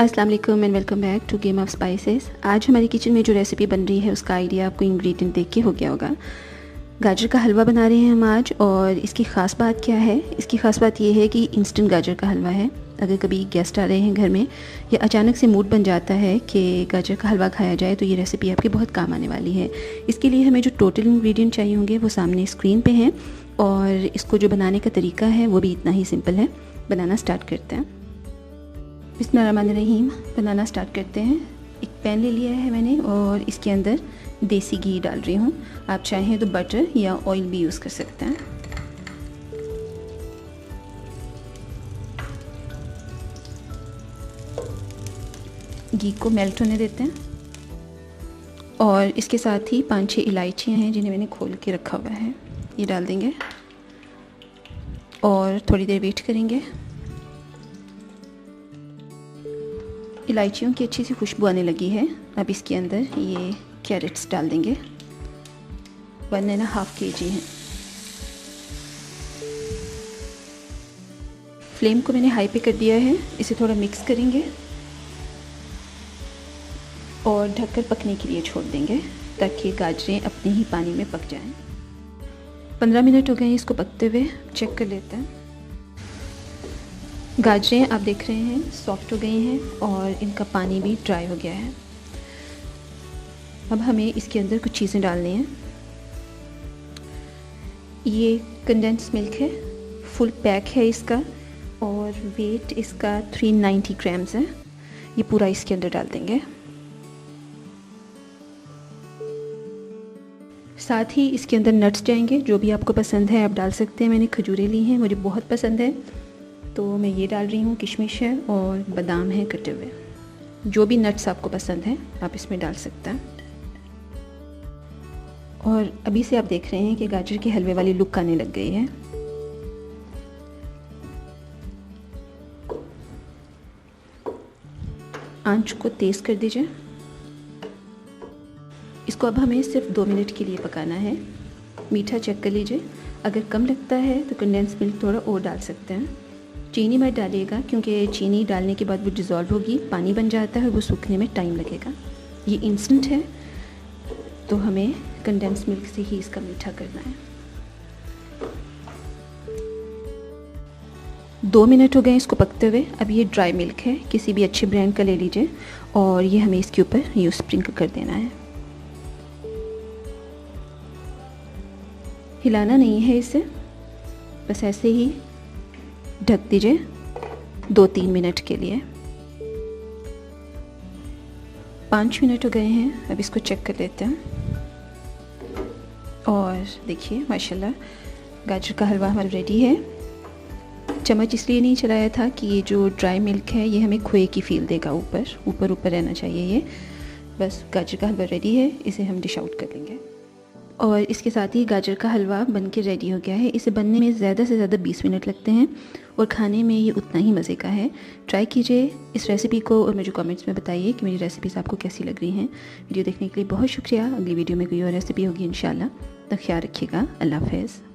अस्सलाम वालेकुम and welcome back to game of spices. आज हमारी किचन में जो रेसिपी बन रही है उसका आइडिया आपको इंग्रेडिएंट देख के हो गया होगा। गाजर का हलवा बना रहे हैं हम आज, और इसकी ख़ास बात क्या है? इसकी ख़ास बात ये है कि इंस्टेंट गाजर का हलवा है। अगर कभी गेस्ट आ रहे हैं घर में या अचानक से मूड बन जाता है कि गाजर का हलवा खाया जाए, तो ये रेसिपी आपके बहुत काम आने वाली है। इसके लिए हमें जो टोटल इंग्रेडिएंट चाहिए होंगे वो सामने स्क्रीन पे हैं, और इसको जो बनाने का तरीका है वो भी इतना ही सिंपल है। बनाना स्टार्ट करते हैं। बिस्मिल्लाहिर्रहमानिर्रहीम। बनाना स्टार्ट करते हैं। एक पैन ले लिया है मैंने और इसके अंदर देसी घी डाल रही हूँ। आप चाहें तो बटर या ऑयल भी यूज़ कर सकते हैं। घी को मेल्ट होने देते हैं, और इसके साथ ही 5-6 इलायचियाँ हैं जिन्हें मैंने खोल के रखा हुआ है, ये डाल देंगे और थोड़ी देर वेट करेंगे। इलायचियों की अच्छी सी खुशबू आने लगी है। अब इसके अंदर ये कैरेट्स डाल देंगे, 1.5 kg हैं। फ्लेम को मैंने हाई पे कर दिया है। इसे थोड़ा मिक्स करेंगे और ढककर पकने के लिए छोड़ देंगे ताकि गाजरें अपने ही पानी में पक जाएं। 15 मिनट हो गए हैं इसको पकते हुए। चेक कर लेते हैं। गाजरें आप देख रहे हैं सॉफ्ट हो गई हैं और इनका पानी भी ड्राई हो गया है। अब हमें इसके अंदर कुछ चीज़ें डालनी हैं। ये कंडेंस मिल्क है, फुल पैक है इसका, और वेट इसका 390 ग्राम्स है। ये पूरा इसके अंदर डाल देंगे। साथ ही इसके अंदर नट्स जाएंगे, जो भी आपको पसंद है आप डाल सकते हैं। मैंने खजूरें ली हैं, मुझे बहुत पसंद है तो मैं ये डाल रही हूँ। किशमिश है और बादाम है कटे हुए। जो भी नट्स आपको पसंद है आप इसमें डाल सकते हैं। और अभी से आप देख रहे हैं कि गाजर के हलवे वाली लुक आने लग गई है। आंच को तेज़ कर दीजिए। इसको अब हमें सिर्फ 2 मिनट के लिए पकाना है। मीठा चेक कर लीजिए, अगर कम लगता है तो कंडेंस मिल्क थोड़ा और डाल सकते हैं। चीनी मत डालिएगा क्योंकि चीनी डालने के बाद वो डिज़ोल्व होगी, पानी बन जाता है और वो सूखने में टाइम लगेगा। ये इंस्टेंट है तो हमें कंडेंस मिल्क से ही इसका मीठा करना है। 2 मिनट हो गए इसको पकते हुए। अब ये ड्राई मिल्क है, किसी भी अच्छे ब्रांड का ले लीजिए, और ये हमें इसके ऊपर यूँ स्प्रिंकल कर देना है। हिलाना नहीं है इसे, बस ऐसे ही ढक दीजिए 2-3 मिनट के लिए। 5 मिनट हो गए हैं। अब इसको चेक कर लेते हैं, और देखिए माशाल्लाह गाजर का हलवा हमारा रेडी है। चम्मच इसलिए नहीं चलाया था कि ये जो ड्राई मिल्क है ये हमें खोए की फील देगा, ऊपर रहना चाहिए ये। बस गाजर का हलवा रेडी है, इसे हम डिश आउट कर लेंगे। और इसके साथ ही गाजर का हलवा बन के रेडी हो गया है। इसे बनने में ज़्यादा से ज़्यादा 20 मिनट लगते हैं और खाने में ये उतना ही मज़े का है। ट्राई कीजिए इस रेसिपी को और मुझे कमेंट्स में बताइए कि मेरी रेसिपीज़ आपको कैसी लग रही हैं। वीडियो देखने के लिए बहुत शुक्रिया। अगली वीडियो में कोई और रेसिपी होगी इंशाल्लाह। तो ख्याल रखिएगा। अल्लाह हाफ़िज़।